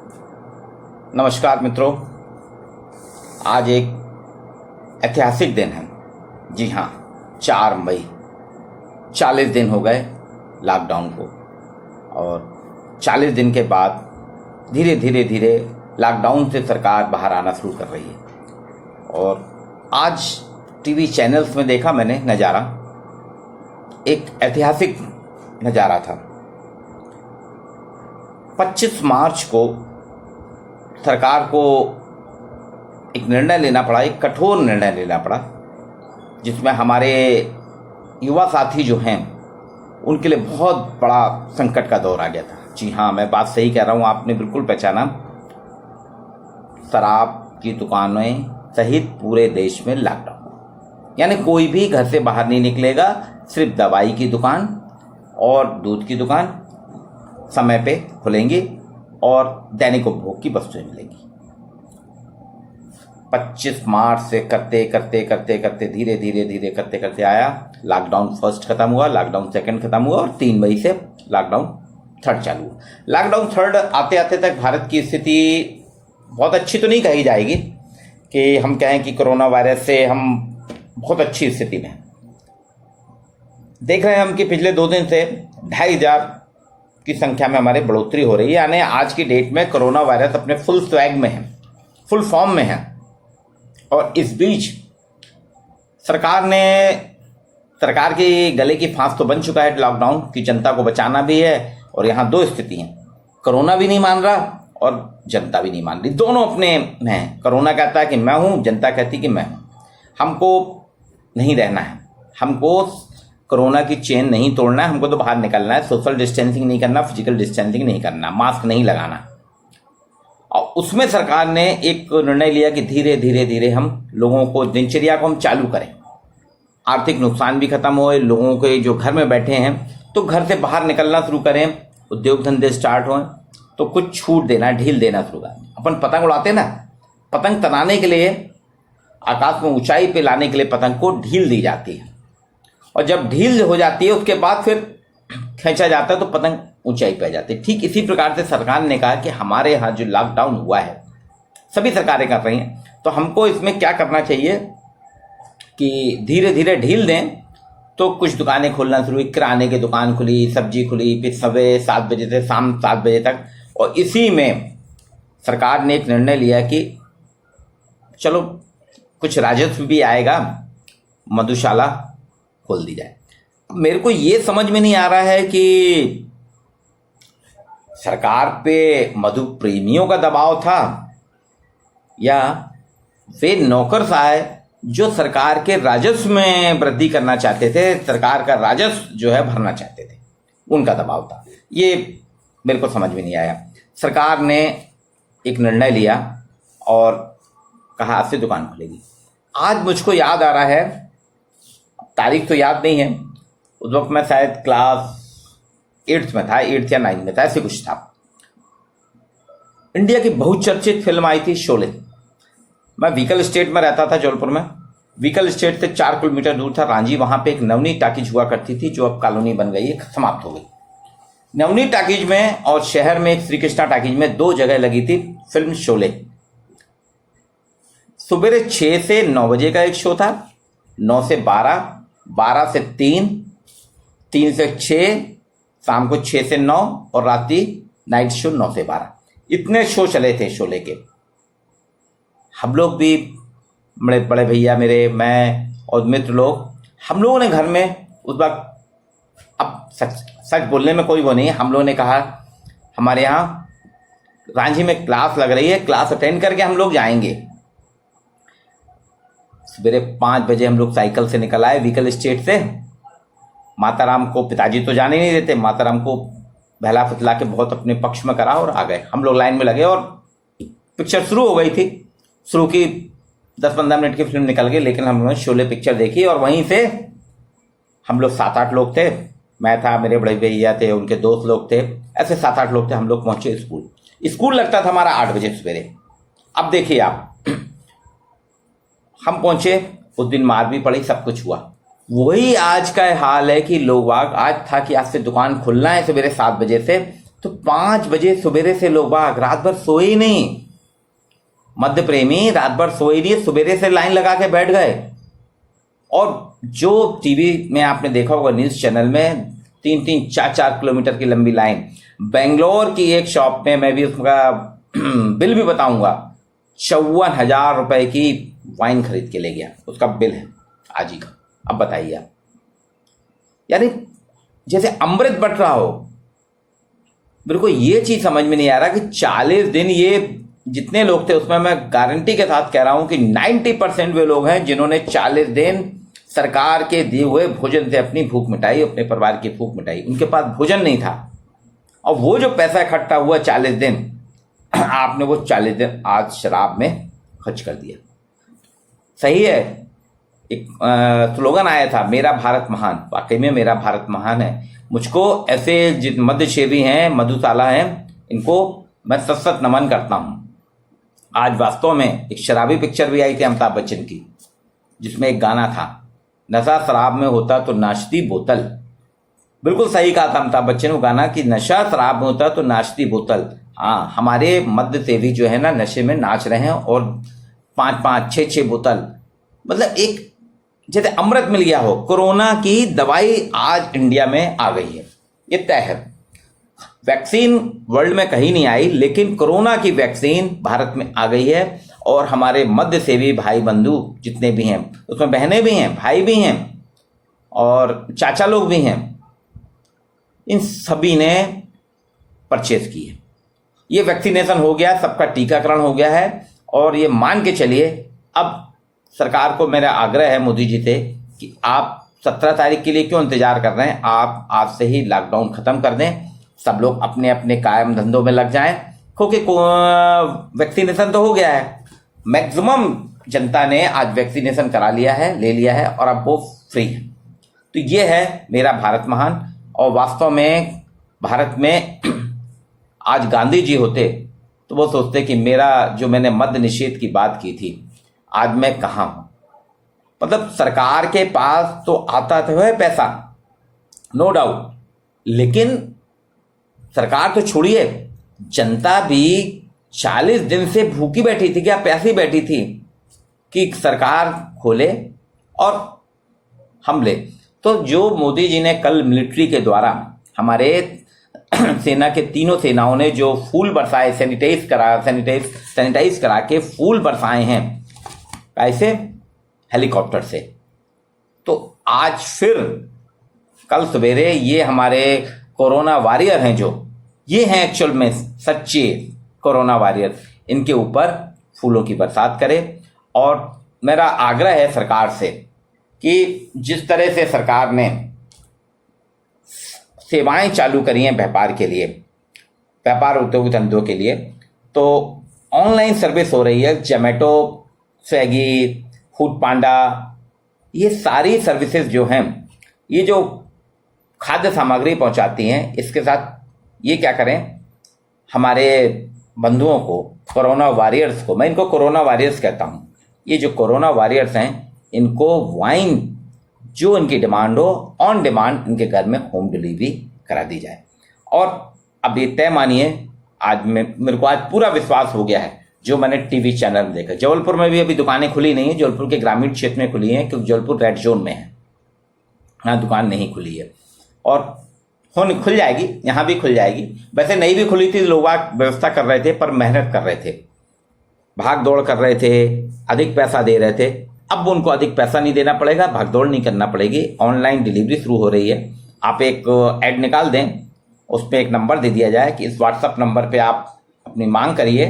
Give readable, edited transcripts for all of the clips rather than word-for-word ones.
नमस्कार मित्रों, आज एक ऐतिहासिक दिन है। जी हाँ, 4 मई। 40 दिन हो गए लॉकडाउन को और 40 दिन के बाद धीरे धीरे लॉकडाउन से सरकार बाहर आना शुरू कर रही है। और आज टीवी चैनल्स में देखा मैंने नज़ारा, एक ऐतिहासिक नज़ारा था। 25 मार्च को सरकार को एक निर्णय लेना पड़ा, एक कठोर निर्णय लेना पड़ा, जिसमें हमारे युवा साथी जो हैं उनके लिए बहुत बड़ा संकट का दौर आ गया था। जी हाँ, मैं बात सही कह रहा हूँ, आपने बिल्कुल पहचाना। शराब की दुकानें सहित पूरे देश में लॉकडाउन, यानी कोई भी घर से बाहर नहीं निकलेगा। सिर्फ दवाई की दुकान और दूध की दुकान समय पे खुलेंगी और दैनिक उपभोग की वस्तुएं मिलेंगी। 25 मार्च से करते धीरे करते आया। लॉकडाउन फर्स्ट खत्म हुआ, लॉकडाउन सेकंड खत्म हुआ और 3 मई से लॉकडाउन थर्ड चालू हुआ। लॉकडाउन थर्ड आते आते तक भारत की स्थिति बहुत अच्छी तो नहीं कही जाएगी कि हम कहें कि कोरोना वायरस से हम बहुत अच्छी स्थिति में हैं। देख रहे हैं हम कि पिछले 2 दिन से 2,500 की संख्या में हमारे बढ़ोतरी हो रही है। यानी आज की डेट में कोरोना वायरस अपने फुल स्वैग में है, फुल फॉर्म में है। और इस बीच सरकार की गले की फांस तो बन चुका है लॉकडाउन की, जनता को बचाना भी है। और यहाँ 2 स्थिति हैं, कोरोना भी नहीं मान रहा और जनता भी नहीं मान रही, दोनों अपने में हैं। कोरोना कहता है कि मैं हूँ, जनता कहती कि मैं हूँ। हमको नहीं रहना है, हमको कोरोना की चेन नहीं तोड़ना है, हमको तो बाहर निकलना है। सोशल डिस्टेंसिंग नहीं करना, फिजिकल डिस्टेंसिंग नहीं करना, मास्क नहीं लगाना। और उसमें सरकार ने एक निर्णय लिया कि धीरे धीरे हम लोगों को, दिनचर्या को हम चालू करें, आर्थिक नुकसान भी खत्म होए, लोगों के जो घर में बैठे हैं तो घर से बाहर निकलना शुरू करें, उद्योग धंधे स्टार्ट हों तो कुछ छूट देना, ढील देना शुरू करें। अपन पतंग उड़ाते ना, पतंग तनाने के लिए, आकाश में ऊंचाई पे लाने के लिए पतंग को ढील दी जाती है। और जब ढील हो जाती है उसके बाद फिर खींचा जाता है तो पतंग ऊंचाई पे जाती है। ठीक इसी प्रकार से सरकार ने कहा कि हमारे यहाँ जो लॉकडाउन हुआ है, सभी सरकारें कर रही हैं, तो हमको इसमें क्या करना चाहिए कि धीरे धीरे ढील दें। तो कुछ दुकानें खोलना शुरू हुई, किराने की दुकान खुली, सब्जी खुली, फिर सुबह 7 बजे से शाम 7 बजे तक। और इसी में सरकार ने एक निर्णय लिया कि चलो कुछ राजस्व भी आएगा, मधुशाला खोल दी जाए। मेरे को ये समझ में नहीं आ रहा है कि सरकार पे मधु प्रेमियों का दबाव था या वे नौकरशाह जो सरकार के राजस्व में वृद्धि करना चाहते थे, सरकार का राजस्व जो है भरना चाहते थे, उनका दबाव था। ये मेरे को समझ में नहीं आया। सरकार ने एक निर्णय लिया और कहा आज से दुकान खुलेगी। आज मुझको याद आ रहा है, तारीख तो याद नहीं है, उस वक्त मैं शायद क्लास 8th में था, 8th या 9th में था, ऐसे कुछ था। इंडिया की बहुचर्चित फिल्म आई थी शोले। मैं व्हीकल स्टेट में रहता था, जबलपुर में। व्हीकल स्टेट से 4 किलोमीटर दूर था रांझी। वहां पे एक नवनीत टाकीज हुआ करती थी, जो अब कॉलोनी बन गई है, समाप्त हो गई। नवनीत टाकीज में और शहर में एक श्री कृष्णा टाकीज में 2 जगह लगी थी फिल्म शोले। सुबह 6 से 9 बजे का एक शो था, 9 से 12, 12 से 3, 3 से 6, शाम को 6 से 9 और रात्रि नाइट शो 9 से 12। इतने शो चले थे शोले के। हम लोग भी, बड़े बड़े भैया मेरे, मैं और मित्र लोग, हम लोगों ने घर में उस वक्त, अब सच बोलने में कोई वो नहीं है, हम लोगों ने कहा हमारे यहाँ रांझी में क्लास लग रही है, क्लास अटेंड करके हम लोग जाएंगे। सवेरे 5 बजे हम लोग साइकिल से निकल आए व्हीकल स्टेट से। माताराम को पिताजी तो जाने नहीं देते, माताराम को बहला फुतला के बहुत अपने पक्ष में करा और आ गए। हम लोग लाइन में लगे और पिक्चर शुरू हो गई थी। शुरू की 10-15 मिनट की फिल्म निकल गई, लेकिन हम लोगों ने शोले पिक्चर देखी। और वहीं से हम लोग 7-8 लोग थे, मैं था, मेरे बड़े भैया थे, उनके दोस्त लोग थे, ऐसे 7-8 लोग थे। हम लोग पहुंचे स्कूल लगता था हमारा 8 बजे सवेरे। अब देखिए आप, हम पहुंचे, उस दिन मार भी पड़ी, सब कुछ हुआ। वही आज का हाल है कि लोग आज था कि आज से दुकान खुलना है सवेरे 7 बजे से, तो 5 बजे सवेरे से लोग बाग रात भर सोए ही नहीं, मध्य प्रेमी रात भर सोए नहीं, सवेरे से लाइन लगा के बैठ गए। और जो टीवी में आपने देखा होगा न्यूज चैनल में 3-3, 4-4 किलोमीटर की लंबी लाइन। बेंगलोर की एक शॉप में, मैं भी उसका बिल भी बताऊंगा, 54,000 रुपए की वाइन खरीद के ले गया, उसका बिल है आज ही का। अब बताइए आप, यानी जैसे अमृत बट रहा हो। मेरे को ये चीज समझ में नहीं आ रहा कि 40 दिन ये जितने लोग थे उसमें मैं गारंटी के साथ कह रहा हूं कि 90% वे लोग हैं जिन्होंने 40 दिन सरकार के दिए हुए भोजन से अपनी भूख मिटाई, अपने परिवार की भूख मिटाई। उनके पास भोजन नहीं था, और वो जो पैसा इकट्ठा हुआ 40 दिन, आपने वो 40 दिन आज शराब में खर्च कर दिया। सही है, एक स्लोगन आया था, मेरा भारत महान। वाकई में मेरा भारत महान है। मुझको ऐसे मध्यशेवी हैं, मधुशाला हैं, इनको मैं सत नमन करता हूं। आज वास्तव में एक शराबी पिक्चर भी आई थी अमिताभ बच्चन की, जिसमें एक गाना था, नशा शराब में होता तो नाचती बोतल। बिल्कुल सही कहा था अमिताभ बच्चन वो गाना कि नशा शराब में होता तो नाचती बोतल। हाँ, हमारे मध्य सेवी जो है ना नशे में नाच रहे हैं, और 5-5, 6-6 बोतल, मतलब एक जैसे अमृत मिल गया हो। कोरोना की दवाई आज इंडिया में आ गई है, ये तय है। वैक्सीन वर्ल्ड में कहीं नहीं आई, लेकिन कोरोना की वैक्सीन भारत में आ गई है। और हमारे मध्य सेवी भाई बंधु जितने भी हैं, उसमें बहनें भी हैं, भाई भी हैं, और चाचा लोग भी हैं, इन सभी ने परचेज की है। ये वैक्सीनेशन हो गया, सबका टीकाकरण हो गया है। और ये मान के चलिए, अब सरकार को मेरा आग्रह है मोदी जी से कि आप 17 तारीख के लिए क्यों इंतजार कर रहे हैं, आप आज से ही लॉकडाउन खत्म कर दें, सब लोग अपने अपने कायम धंधों में लग जाएं, क्योंकि वैक्सीनेशन तो हो गया है। मैक्सिमम जनता ने आज वैक्सीनेशन करा लिया है, ले लिया है, और अब वो फ्री है। तो ये है मेरा भारत महान। और वास्तव में भारत में आज गांधी जी होते तो वो सोचते कि मेरा जो मैंने मद्य निषेध की बात की थी, आज मैं कहाँ हूं। मतलब सरकार के पास तो आता तो है पैसा, नो डाउट, लेकिन सरकार तो छोड़िए, जनता भी 40 दिन से भूखी बैठी थी, क्या प्यासी बैठी थी कि सरकार खोले और हम ले। तो जो मोदी जी ने कल मिलिट्री के द्वारा हमारे सेना के तीनों सेनाओं ने जो फूल बरसाए, सैनिटाइज करा के फूल बरसाए हैं, कैसे, हेलीकॉप्टर से। तो आज फिर कल सवेरे ये हमारे कोरोना वॉरियर हैं, जो ये हैं एक्चुअल में सच्चे कोरोना वॉरियर, इनके ऊपर फूलों की बरसात करें। और मेरा आग्रह है सरकार से कि जिस तरह से सरकार ने सेवाएं चालू करी हैं व्यापार के लिए, व्यापार उद्योग धंधों के लिए, तो ऑनलाइन सर्विस हो रही है, जोमेटो, स्विगी, फूड पांडा, ये सारी सर्विसेज जो हैं, ये जो खाद्य सामग्री पहुंचाती हैं, इसके साथ ये क्या करें, हमारे बंधुओं को, कोरोना वॉरियर्स को, मैं इनको कोरोना वॉरियर्स कहता हूं, ये जो कोरोना वॉरियर्स हैं, इनको वाइन जो इनकी डिमांड हो, ऑन डिमांड इनके घर में होम डिलीवरी करा दी जाए। और अब ये तय मानिए, आज मेरे को आज पूरा विश्वास हो गया है, जो मैंने टीवी चैनल में देखा। जबलपुर में भी अभी दुकानें खुली नहीं है, जबलपुर के ग्रामीण क्षेत्र में खुली हैं, क्योंकि जबलपुर रेड जोन में है, यहाँ दुकान नहीं खुली है, और खुल जाएगी, यहाँ भी खुल जाएगी। वैसे नहीं भी खुली थी, लोग व्यवस्था कर रहे थे, पर मेहनत कर रहे थे, भाग दौड़ कर रहे थे, अधिक पैसा दे रहे थे। अब उनको अधिक पैसा नहीं देना पड़ेगा, भाग दौड़ नहीं करना पड़ेगी, ऑनलाइन डिलीवरी शुरू हो रही है। आप एक ऐड निकाल दें, उस पर एक नंबर दे दिया जाए कि इस व्हाट्सएप नंबर पे आप अपनी मांग करिए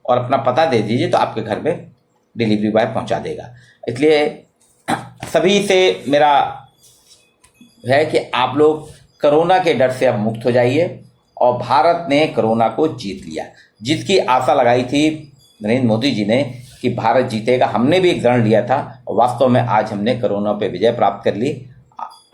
और अपना पता दे दीजिए, तो आपके घर पे डिलीवरी बॉय पहुंचा देगा। इसलिए सभी से मेरा है कि आप लोग कोरोना के डर से अब मुक्त हो जाइए, और भारत ने कोरोना को जीत लिया। जिसकी आशा लगाई थी नरेंद्र मोदी जी ने कि भारत जीतेगा, हमने भी एक रण लिया था, और वास्तव में आज हमने कोरोना पे विजय प्राप्त कर ली,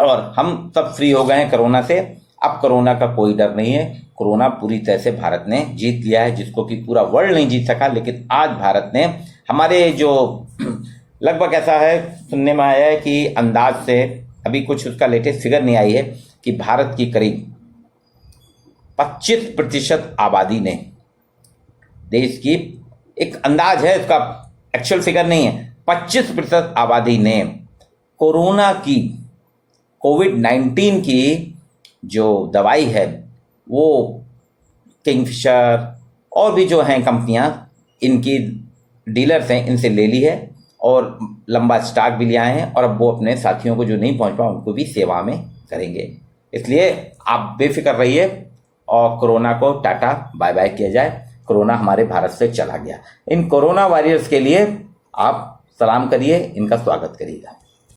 और हम सब फ्री हो गए हैं कोरोना से। अब कोरोना का कोई डर नहीं है, कोरोना पूरी तरह से भारत ने जीत लिया है, जिसको कि पूरा वर्ल्ड नहीं जीत सका। लेकिन आज भारत ने हमारे जो लगभग ऐसा है, सुनने में आया है कि अंदाज से, अभी कुछ उसका लेटेस्ट फिगर नहीं आई है, कि भारत की करीब 25% आबादी ने, देश की एक अंदाज है इसका, एक्चुअल फिगर नहीं है, 25% आबादी ने कोरोना की, कोविड-19 की जो दवाई है वो किंगफिशर और भी जो हैं कंपनियां, इनकी डीलर्स हैं, इनसे ले ली है और लंबा स्टॉक भी ले आए हैं, और अब वो अपने साथियों को जो नहीं पहुंच पाए उनको भी सेवा में करेंगे। इसलिए आप बेफिक्र रहिए और कोरोना को टाटा बाय बाय किया जाए। कोरोना हमारे भारत से चला गया। इन कोरोना वॉरियर्स के लिए आप सलाम करिए, इनका स्वागत करिएगा।